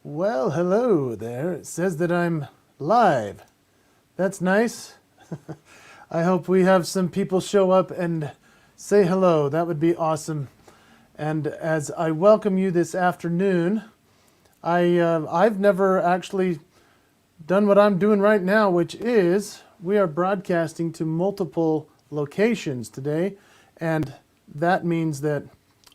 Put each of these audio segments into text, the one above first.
Well, hello there. It says that I'm live. That's nice. I hope we have some people show up and say hello. That would be awesome. And as I welcome you this afternoon, I've never actually done what I'm doing right now, which is we are broadcasting to multiple locations today. And that means that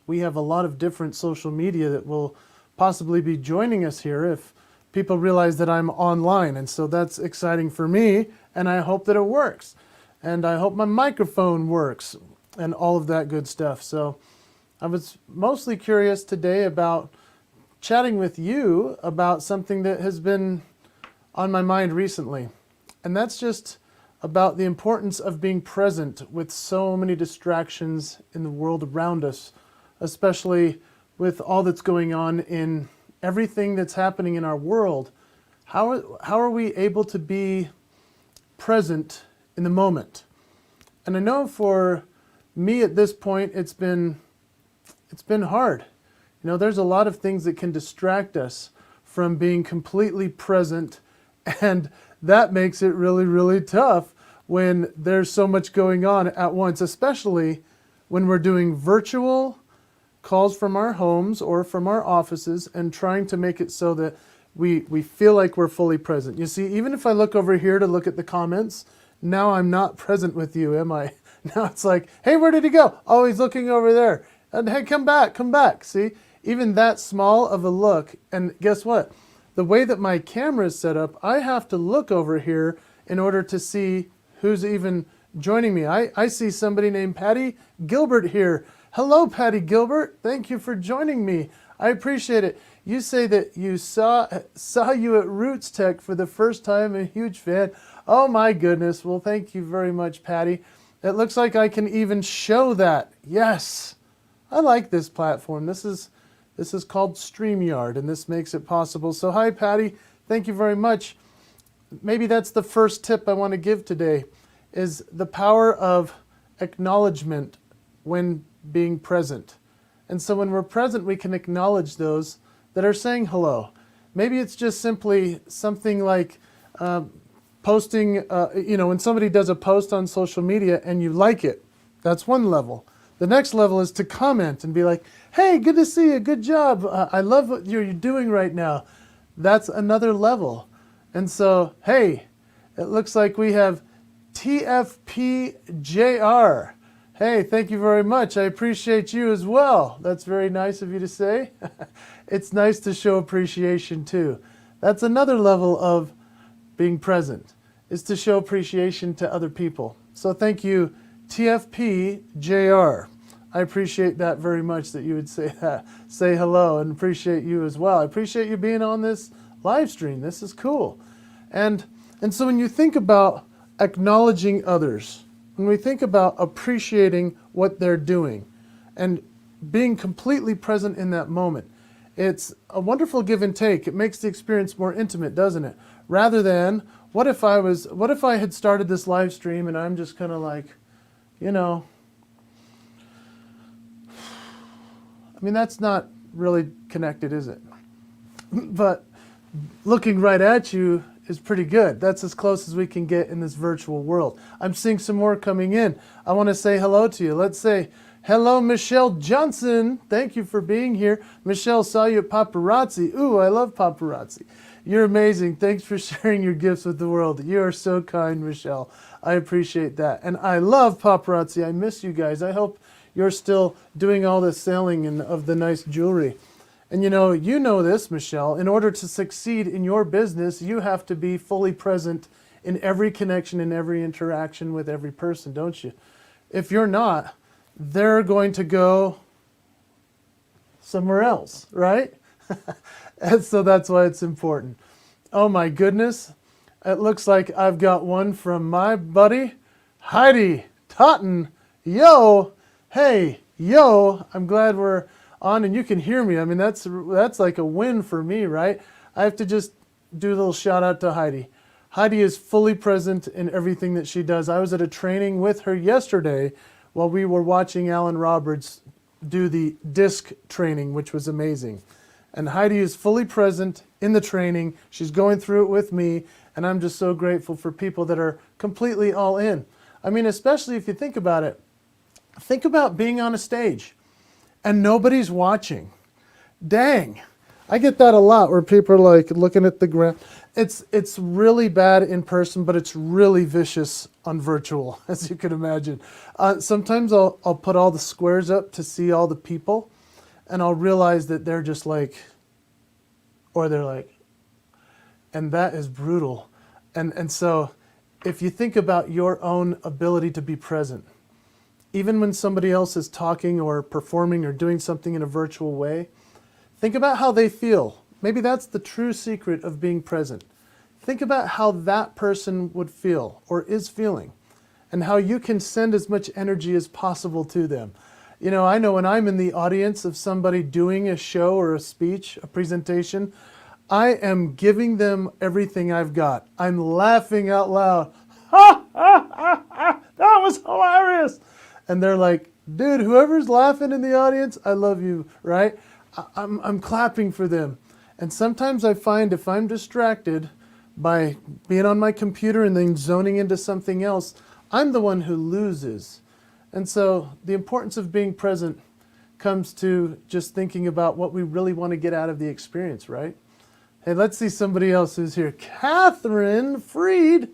we have a lot of different social media that will possibly be joining us here if people realize that I'm online. And so that's exciting for me, and I hope that it works. And I hope my microphone works and all of that good stuff. So I was mostly curious today about chatting with you about something that has been on my mind recently. And that's just about the importance of being present with so many distractions in the world around us, especially with all that's going on in everything that's happening in our world. How are we able to be present in the moment? And I know for me at this point, it's been hard. You know, there's a lot of things that can distract us from being completely present, and that makes it really, really tough when there's so much going on at once, especially when we're doing virtual calls from our homes or from our offices and trying to make it so that we feel like we're fully present. You see, even if I look over here to look at the comments, now I'm not present with you, am I? Now it's like, hey, where did he go? Oh, he's looking over there. And hey, come back. See, even that small of a look. And guess what? The way that my camera is set up, I have to look over here in order to see who's even joining me. I see somebody named Patty Gilbert here. Hello, Patty Gilbert. Thank you for joining me. I appreciate it. You say that you saw you at Roots Tech for the first time. A huge fan. Oh my goodness. Well, thank you very much, Patty. It looks like I can even show that. Yes. I like this platform. This is called StreamYard, and this makes it possible. So hi, Patty. Thank you very much. Maybe that's the first tip I want to give today, is the power of acknowledgement when being present. And so when we're present, we can acknowledge those that are saying hello. Maybe it's just simply something like posting, when somebody does a post on social media and you like it. That's one level. The next level is to comment and be like, hey, good to see you, good job. I love what you're doing right now. That's another level. And so, hey, it looks like we have TFPJR. Hey, thank you very much. I appreciate you as well. That's very nice of you to say. It's nice to show appreciation too. That's another level of being present, is to show appreciation to other people. So thank you, TFPJR. I appreciate that very much that you would say that. Say hello, and appreciate you as well. I appreciate you being on this live stream. This is cool. And so when you think about acknowledging others, when we think about appreciating what they're doing and being completely present in that moment, it's a wonderful give and take. It makes the experience more intimate, doesn't it? Rather than, what if I had started this live stream and I'm just kind of like, I mean, that's not really connected, is it? But looking right at you is pretty good. That's as close as we can get in this virtual world. I'm seeing some more coming in. I want to say hello to you. Let's say, hello, Michelle Johnson. Thank you for being here. Michelle saw you at Paparazzi. Ooh, I love paparazzi. You're amazing. Thanks for sharing your gifts with the world. You are so kind, Michelle. I appreciate that. And I love paparazzi. I miss you guys. I hope you're still doing all the selling of the nice jewelry. And you know this, Michelle, in order to succeed in your business, you have to be fully present in every connection, in every interaction with every person, don't you? If you're not, they're going to go somewhere else, right? And so that's why it's important. Oh my goodness. It looks like I've got one from my buddy, Heidi Totten. Yo, hey, yo, I'm glad we're on and you can hear me. I mean, that's like a win for me, right? I have to just do a little shout out to Heidi. Heidi is fully present in everything that she does. I was at a training with her yesterday while we were watching Alan Roberts do the disc training, which was amazing. And Heidi is fully present in the training. She's going through it with me, and I'm just so grateful for people that are completely all in. I mean, especially if you think about it. Think about being on a stage and nobody's watching. Dang. I get that a lot where people are like looking at the ground. It's really bad in person, but it's really vicious on virtual, as you can imagine. Sometimes I'll put all the squares up to see all the people, and I'll realize that they're just like, or they're like, and that is brutal. And so if you think about your own ability to be present, even when somebody else is talking or performing or doing something in a virtual way, think about how they feel. Maybe that's the true secret of being present. Think about how that person would feel or is feeling, and how you can send as much energy as possible to them. You know, I know when I'm in the audience of somebody doing a show or a speech, a presentation, I am giving them everything I've got. I'm laughing out loud. Ha, ha, ha, ha, that was hilarious. And they're like, dude, whoever's laughing in the audience, I love you, right? I'm clapping for them. And sometimes I find if I'm distracted by being on my computer and then zoning into something else, I'm the one who loses. And so the importance of being present comes to just thinking about what we really want to get out of the experience, right? Hey, let's see somebody else who's here. Catherine Freed.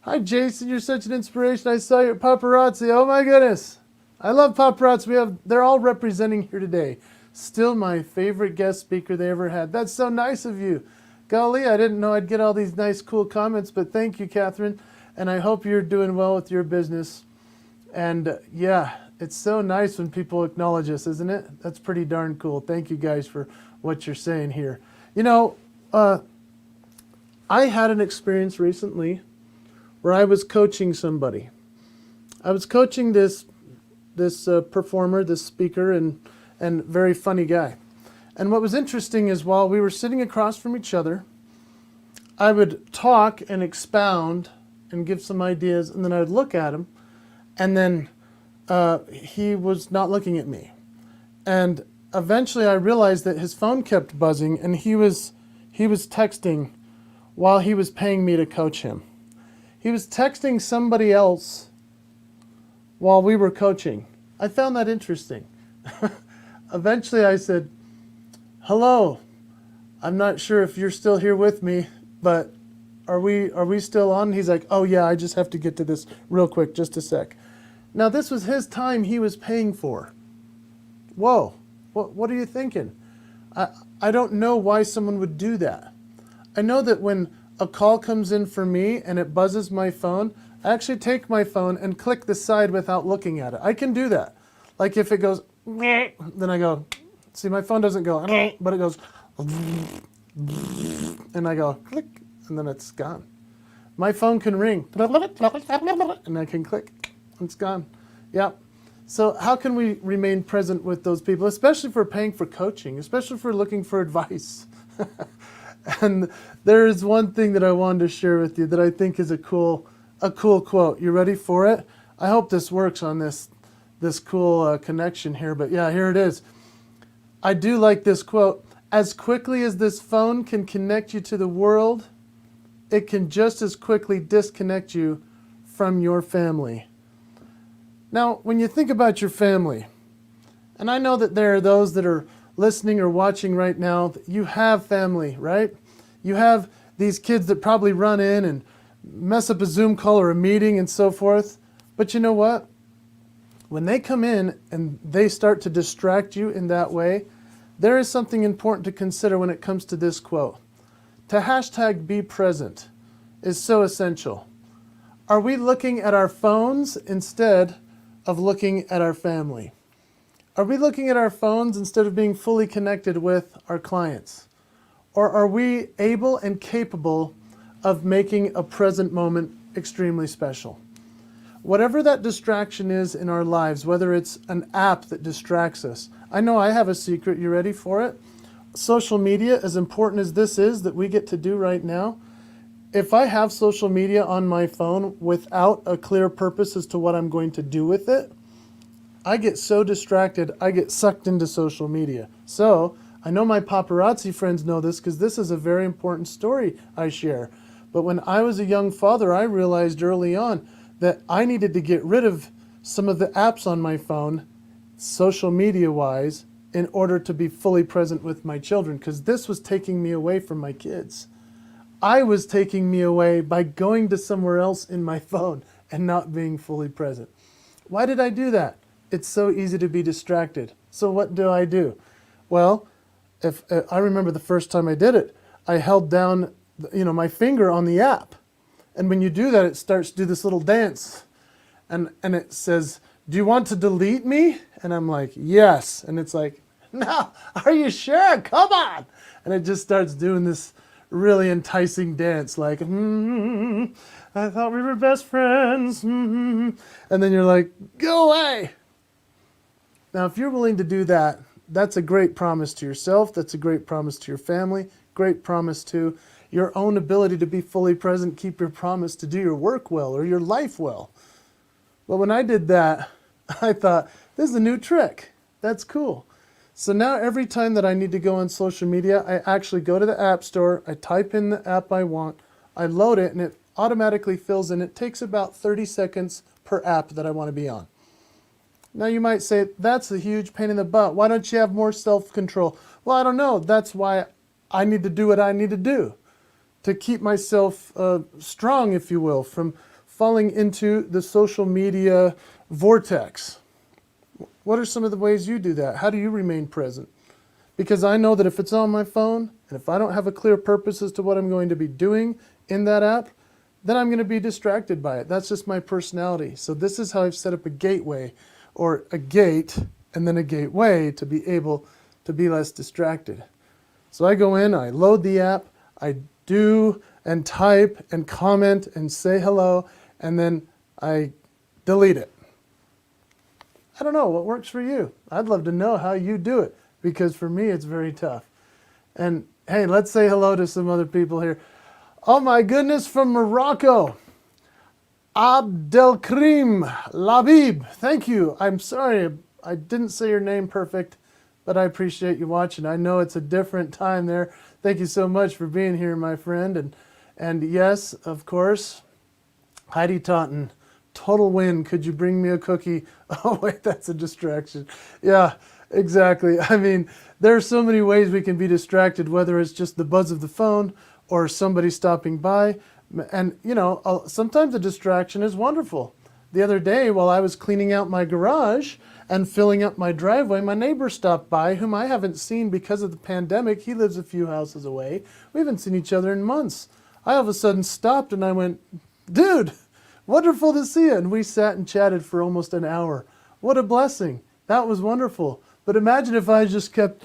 Hi, Jason. You're such an inspiration. I saw your paparazzi. Oh, my goodness. I love paparazzi. They're all representing here today. Still my favorite guest speaker they ever had. That's so nice of you. Golly, I didn't know I'd get all these nice, cool comments, but thank you, Catherine. And I hope you're doing well with your business. And yeah, it's so nice when people acknowledge us, isn't it? That's pretty darn cool. Thank you guys for what you're saying here. You know, I had an experience recently where I was coaching somebody. I was coaching this performer, this speaker, and very funny guy. And what was interesting is while we were sitting across from each other, I would talk and expound and give some ideas, and then I would look at him, and then he was not looking at me. And eventually I realized that his phone kept buzzing, and he was texting while he was paying me to coach him. He was texting somebody else while we were coaching. I found that interesting. Eventually I said, hello, I'm not sure if you're still here with me, but are we still on? He's like, oh yeah, I just have to get to this real quick, just a sec. Now this was his time he was paying for. Whoa, what are you thinking? I don't know why someone would do that. I know that when a call comes in for me and it buzzes my phone, I actually take my phone and click the side without looking at it. I can do that. Like if it goes, then I go, see, my phone doesn't go, but it goes, and I go, click, and then it's gone. My phone can ring, and I can click, and it's gone. Yeah. So how can we remain present with those people, especially if we're paying for coaching, especially if we're looking for advice? And there is one thing that I wanted to share with you that I think is a cool quote. You ready for it? I hope this works on this cool connection here, but yeah, here it is. I do like this quote. As quickly as this phone can connect you to the world, it can just as quickly disconnect you from your family. Now, when you think about your family, and I know that there are those that are listening or watching right now, you have family, right? You have these kids that probably run in and mess up a Zoom call or a meeting and so forth. But you know what? When they come in and they start to distract you in that way, there is something important to consider when it comes to this quote. To hashtag be present is so essential. Are we looking at our phones instead of looking at our family? Are we looking at our phones instead of being fully connected with our clients? Or are we able and capable of making a present moment extremely special? Whatever that distraction is in our lives, whether it's an app that distracts us. I know I have a secret. You ready for it? Social media, as important as this is that we get to do right now, if I have social media on my phone without a clear purpose as to what I'm going to do with it, I get so distracted, I get sucked into social media. So I know my paparazzi friends know this because this is a very important story I share. But when I was a young father, I realized early on that I needed to get rid of some of the apps on my phone, social media-wise, in order to be fully present with my children, because this was taking me away from my kids. I was taking me away by going to somewhere else in my phone and not being fully present. Why did I do that? It's so easy to be distracted. So what do? Well, if I remember the first time I did it, I held down, my finger on the app. And when you do that, it starts to do this little dance. And it says, "Do you want to delete me?" And I'm like, "Yes." And it's like, "No, are you sure? Come on." And it just starts doing this really enticing dance, like, "I thought we were best friends." And then you're like, "Go away." Now, if you're willing to do that, that's a great promise to yourself. That's a great promise to your family. Great promise to your own ability to be fully present. Keep your promise to do your work well or your life well. But when I did that, I thought, this is a new trick. That's cool. So now every time that I need to go on social media, I actually go to the app store, I type in the app I want, I load it, and it automatically fills in. It takes about 30 seconds per app that I want to be on. Now you might say, that's a huge pain in the butt. Why don't you have more self-control? Well, I don't know. That's why I need to do what I need to do to keep myself strong, if you will, from falling into the social media vortex. What are some of the ways you do that? How do you remain present? Because I know that if it's on my phone, and if I don't have a clear purpose as to what I'm going to be doing in that app, then I'm going to be distracted by it. That's just my personality. So this is how I've set up a gateway, or a gate, and then a gateway to be able to be less distracted. So I go in, I load the app, I do and type and comment and say hello, and then I delete it. I don't know what works for you. I'd love to know how you do it, because for me it's very tough. And hey, let's say hello to some other people here. Oh my goodness, from Morocco. Abdelkrim Labib, thank you. I'm sorry I didn't say your name perfect, but I appreciate you watching. I know it's a different time there. Thank you so much for being here, my friend. And yes, of course, Heidi Totten, total win. Could you bring me a cookie? Oh wait, that's a distraction. Yeah, exactly. I mean, there are so many ways we can be distracted, whether it's just the buzz of the phone or somebody stopping by. And, sometimes a distraction is wonderful. The other day, while I was cleaning out my garage and filling up my driveway, my neighbor stopped by, whom I haven't seen because of the pandemic. He lives a few houses away. We haven't seen each other in months. I all of a sudden stopped and I went, "Dude, wonderful to see you." And we sat and chatted for almost an hour. What a blessing. That was wonderful. But imagine if I just kept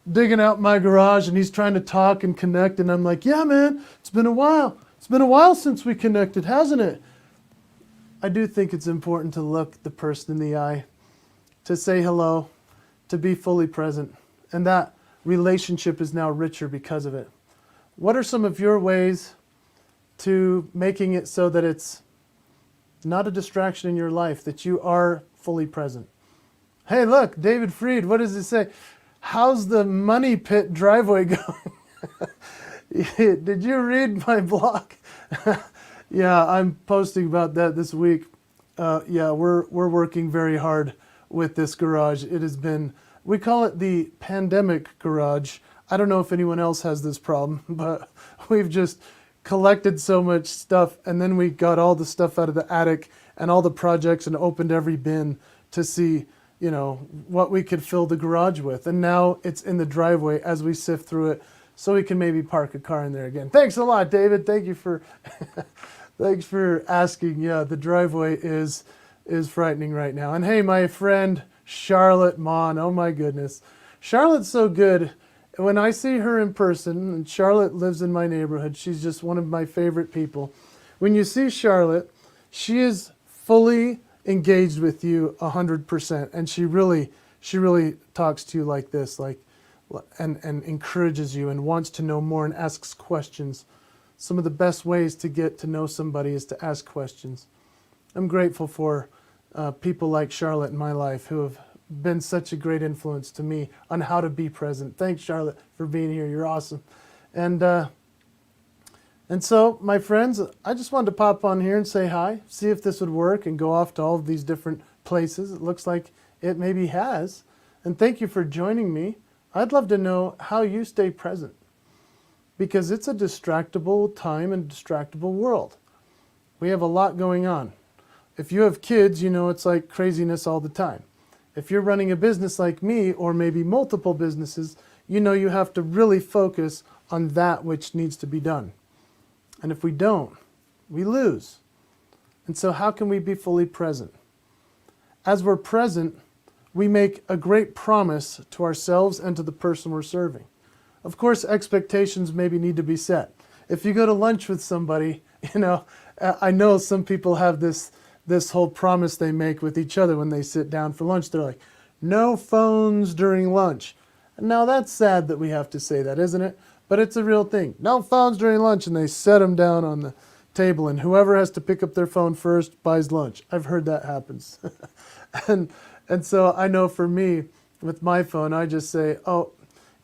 digging out my garage and he's trying to talk and connect, and I'm like, "Yeah, man, it's been a while. It's been a while since we connected, hasn't it?" I do think it's important to look the person in the eye, to say hello, to be fully present. And that relationship is now richer because of it. What are some of your ways to making it so that it's not a distraction in your life, that you are fully present? Hey, look, David Freed, what does it say? How's the money pit driveway going? Did you read my blog? Yeah, I'm posting about that this week. Yeah, we're working very hard with this garage. It has been, we call it the pandemic garage. I don't know if anyone else has this problem, but we've just collected so much stuff, and then we got all the stuff out of the attic and all the projects and opened every bin to see, what we could fill the garage with. And now it's in the driveway as we sift through it, so we can maybe park a car in there again. Thanks a lot, David. Thank you for thanks for asking. Yeah, the driveway is frightening right now. And hey, my friend Charlotte Mon, oh my goodness. Charlotte's so good. When I see her in person, and Charlotte lives in my neighborhood, she's just one of my favorite people. When you see Charlotte, she is fully engaged with you 100%, and she really talks to you like this, and encourages you and wants to know more and asks questions. Some of the best ways to get to know somebody is to ask questions. I'm grateful for people like Charlotte in my life who have been such a great influence to me on how to be present. Thanks, Charlotte, for being here. You're awesome. And so, my friends, I just wanted to pop on here and say hi, see if this would work, and go off to all of these different places. It looks like it maybe has. And thank you for joining me. I'd love to know how you stay present, because it's a distractible time and distractible world. We have a lot going on. If you have kids, you know it's like craziness all the time. If you're running a business like me, or maybe multiple businesses, you know you have to really focus on that which needs to be done. And if we don't, we lose. And so how can we be fully present? As we're present, we make a great promise to ourselves and to the person we're serving. Of course, expectations maybe need to be set. If you go to lunch with somebody, I know some people have this whole promise they make with each other when they sit down for lunch. They're like, no phones during lunch. And now that's sad that we have to say that, isn't it? But it's a real thing. No phones during lunch, and they set them down on the table, and whoever has to pick up their phone first buys lunch. I've heard that happens. and so I know for me, with my phone, I just say,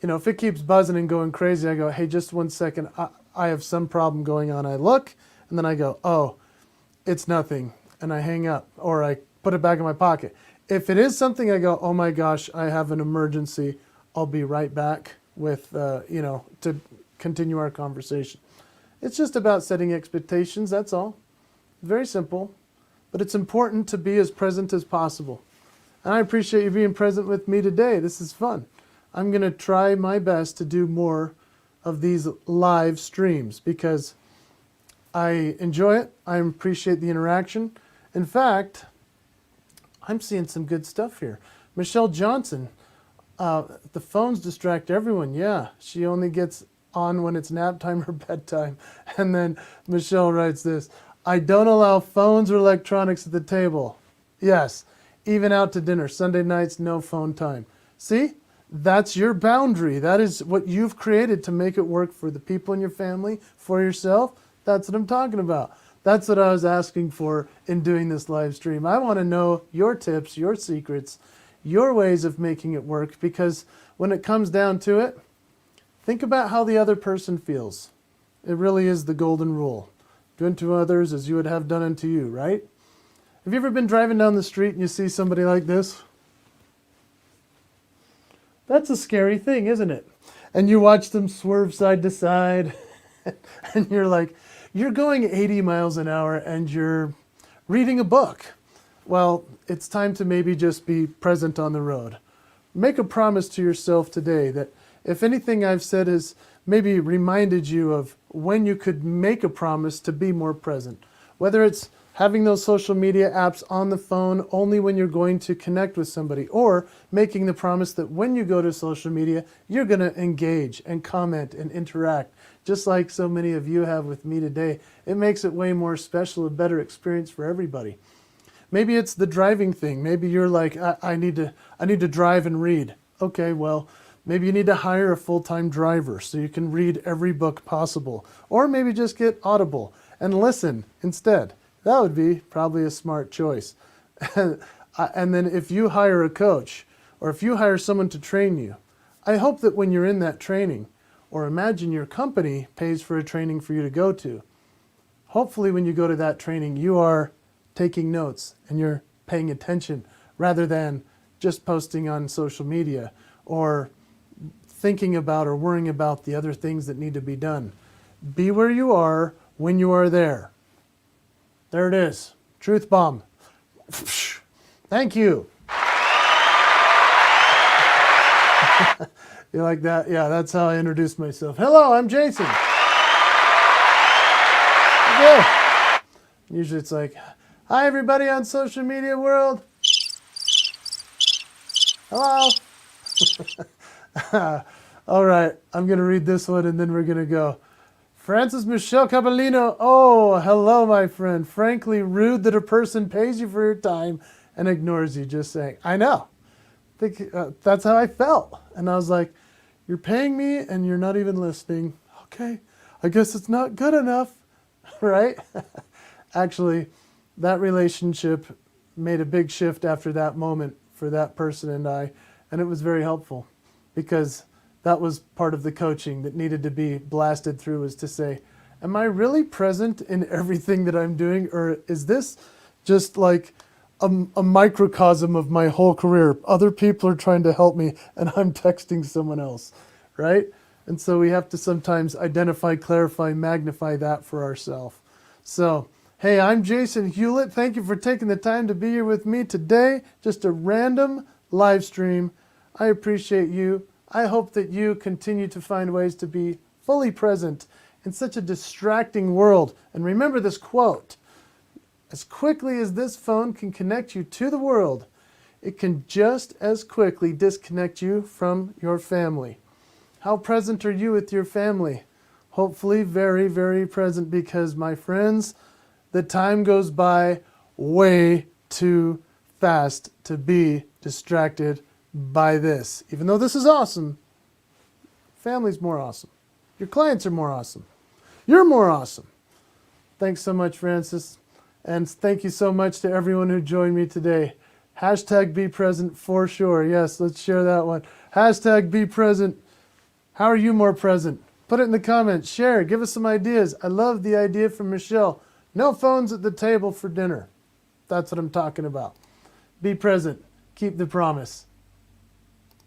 if it keeps buzzing and going crazy, I go, hey, just 1 second. I have some problem going on. I look, and then I go, oh, it's nothing. And I hang up, or I put it back in my pocket. If it is something, I go, oh my gosh, I have an emergency. I'll be right back with, to continue our conversation. It's just about setting expectations, that's all. Very simple. But it's important to be as present as possible. And I appreciate you being present with me today. This is fun. I'm going to try my best to do more of these live streams because I enjoy it. I appreciate the interaction. In fact, I'm seeing some good stuff here. Michelle Johnson, the phones distract everyone. Yeah, she only gets on when it's nap time or bedtime. And then Michelle writes this, I don't allow phones or electronics at the table. Yes, even out to dinner. Sunday nights, no phone time. See, that's your boundary. That is what you've created to make it work for the people in your family, for yourself. That's what I'm talking about. That's what I was asking for in doing this live stream. I want to know your tips, your secrets, your ways of making it work, because when it comes down to it, think about how the other person feels. It really is the golden rule. Do unto others as you would have done unto you, right? Have you ever been driving down the street and you see somebody like this? That's a scary thing, isn't it? And you watch them swerve side to side, and you're like, you're going 80 miles an hour and you're reading a book. Well, it's time to maybe just be present on the road. Make a promise to yourself today that if anything I've said has maybe reminded you of when you could make a promise to be more present, whether it's having those social media apps on the phone only when you're going to connect with somebody, or making the promise that when you go to social media, you're going to engage and comment and interact, just like so many of you have with me today. It makes it way more special, a better experience for everybody. Maybe it's the driving thing. Maybe you're like, I need to drive and read. Okay, well, maybe you need to hire a full-time driver so you can read every book possible. Or maybe just get Audible and listen instead. That would be probably a smart choice. And then if you hire a coach, or if you hire someone to train you, I hope that when you're in that training, or imagine your company pays for a training for you to go to, hopefully when you go to that training, you are taking notes and you're paying attention rather than just posting on social media or thinking about or worrying about the other things that need to be done. Be where you are when you are there. There it is. Truth bomb. Thank you. You like that? Yeah, that's how I introduce myself. Hello, I'm Jason. Okay. Usually it's like, hi everybody on social media world. Hello. All right, I'm going to read this one and then we're going to go. Francis Michelle Caballino. Oh, hello, my friend. Frankly rude that a person pays you for your time and ignores you. Just saying. I know. That's how I felt. And I was like, you're paying me and you're not even listening. Okay, I guess it's not good enough, right? Actually, that relationship made a big shift after that moment for that person and I. And it was very helpful because that was part of the coaching that needed to be blasted through, was to say, am I really present in everything that I'm doing? Or is this just like a microcosm of my whole career? Other people are trying to help me and I'm texting someone else, right? And so we have to sometimes identify, clarify, magnify that for ourselves. So, hey, I'm Jason Hewlett. Thank you for taking the time to be here with me today. Just a random live stream. I appreciate you. I hope that you continue to find ways to be fully present in such a distracting world. And remember this quote: as quickly as this phone can connect you to the world, it can just as quickly disconnect you from your family. How present are you with your family? Hopefully very, very present, because my friends, the time goes by way too fast to be distracted by this. Even though this is awesome, family's more awesome. Your clients are more awesome. You're more awesome. Thanks so much, Francis. And thank you so much to everyone who joined me today. Hashtag be present for sure. Yes, let's share that one. Hashtag be present. How are you more present? Put it in the comments. Share. Give us some ideas. I love the idea from Michelle. No phones at the table for dinner. That's what I'm talking about. Be present. Keep the promise.